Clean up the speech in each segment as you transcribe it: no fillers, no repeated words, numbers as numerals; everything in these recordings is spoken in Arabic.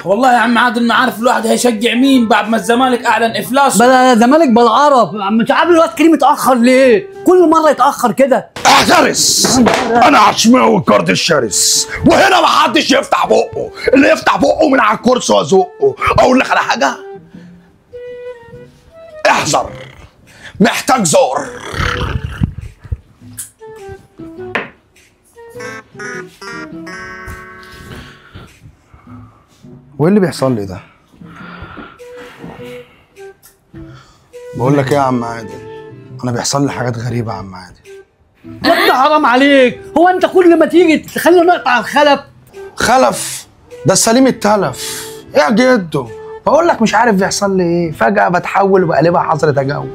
والله يا عم عادل ما عارف الواحد هيشجع مين بعد ما الزمالك اعلن افلاسه. بلا الزمالك بالعرب، مش عارف الواد كريم اتاخر ليه؟ كل مره يتاخر كده. احترس، انا عشماوي الكارد الشرس، وهنا محدش يفتح بقه، اللي يفتح بقه من على الكرسي وازقه. اقول لك على حاجه، احذر، محتاج زار. وايه اللي بيحصل لي ده؟ بقول لك ايه يا عم عادل، انا بيحصل لي حاجات غريبه يا عم عادل. يا ابني حرام عليك، هو انت كل ما تيجي تخلي نقطع الخلف؟ خلف ده السليم التلف يا جدو. بقول لك مش عارف بيحصل لي ايه، فجاه بتحول وبقلبها حظر تجول.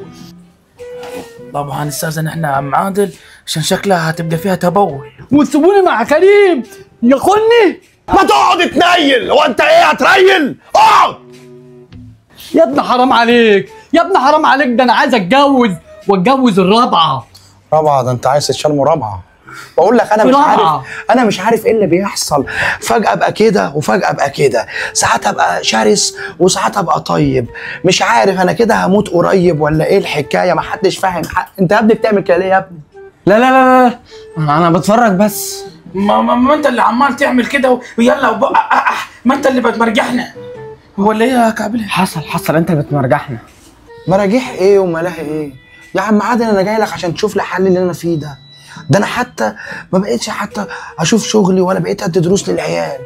طبعا استاذن احنا يا عم عادل عشان شكلها هتبقى فيها تبول. وتسيبوني مع كريم يخوني؟ ما تقعد تنيل، هو انت ايه هتريل؟ اقعد يا ابني حرام عليك، يا ابني حرام عليك، ده انا عايز اتجوز واتجوز الرابعه. رابعه؟ ده انت عايز تتشال رابعه. بقول لك انا مش عارف ايه اللي بيحصل، فجاه ابقى كده وفجاه ابقى كده، ساعات ابقى شرس وساعات ابقى طيب، مش عارف انا كده هموت قريب ولا ايه الحكايه، ما حدش فاهم. انت يا ابني بتعمل كده ليه يا ابني؟ لا لا لا لا، انا بتفرج بس. ما انت اللي عمال تعمل كده ويلا وبقى ما انت اللي بتمرجحنا ولا ايه يا كعبلة؟ حصل انت بتمرجحنا. مراجيح ايه وملاهي ايه يا عم عادل؟ انا جاي لك عشان تشوف لي حل اللي انا فيه ده. ده انا حتى ما بقيتش حتى اشوف شغلي ولا بقيت ادي دروس للعيال،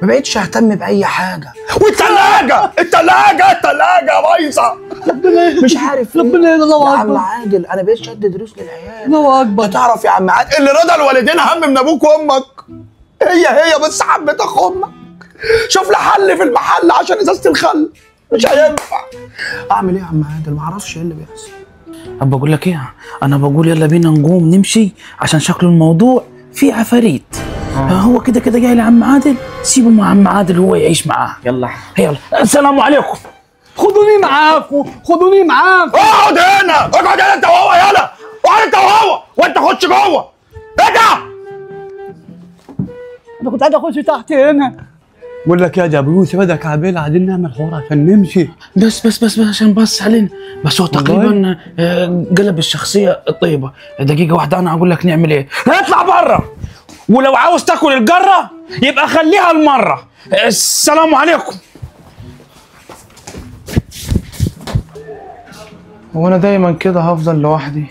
ما بقيتش اهتم باي حاجه. والثلاجه بايظه، مش عارف ربنا الله يا اكبر. عم عادل انا بقيتش ادي دروس للعيال. الله اكبر. تعرف يا عم عادل اللي رضا الوالدين اهم من ابوك وامك. هي بس حبيت اخ امك. شوف لي حل في المحل عشان ازازه الخل، مش هينفع. اعمل ايه يا عم عادل؟ ما اعرفش ايه اللي بيحصل. أبا بقول لك ايه، انا بقول يلا بينا نقوم نمشي عشان شكله الموضوع فيه عفاريت. هو كده كده جاي لعم عادل، سيبه مع عم عادل هو يعيش معاه. يلا السلام عليكم. خدوني معاكم، خدوني معاكم. اقعد هنا انت وهو، يلا اقعد انت وهو، وانت خش جوه. ايه ده؟ انا كنت عايز اخش تحت هنا. بقول لك يا جابروس يا كعبيل، عايزين نعمل حوار عشان نمشي. بس عشان بس علينا. بس هو تقريبا قلب الشخصيه الطيبه. دقيقه واحده انا اقول لك نعمل ايه. اطلع بره، ولو عاوز تاكل القره يبقى خليها المره. السلام عليكم. هو انا دايما كده هفضل لوحدي؟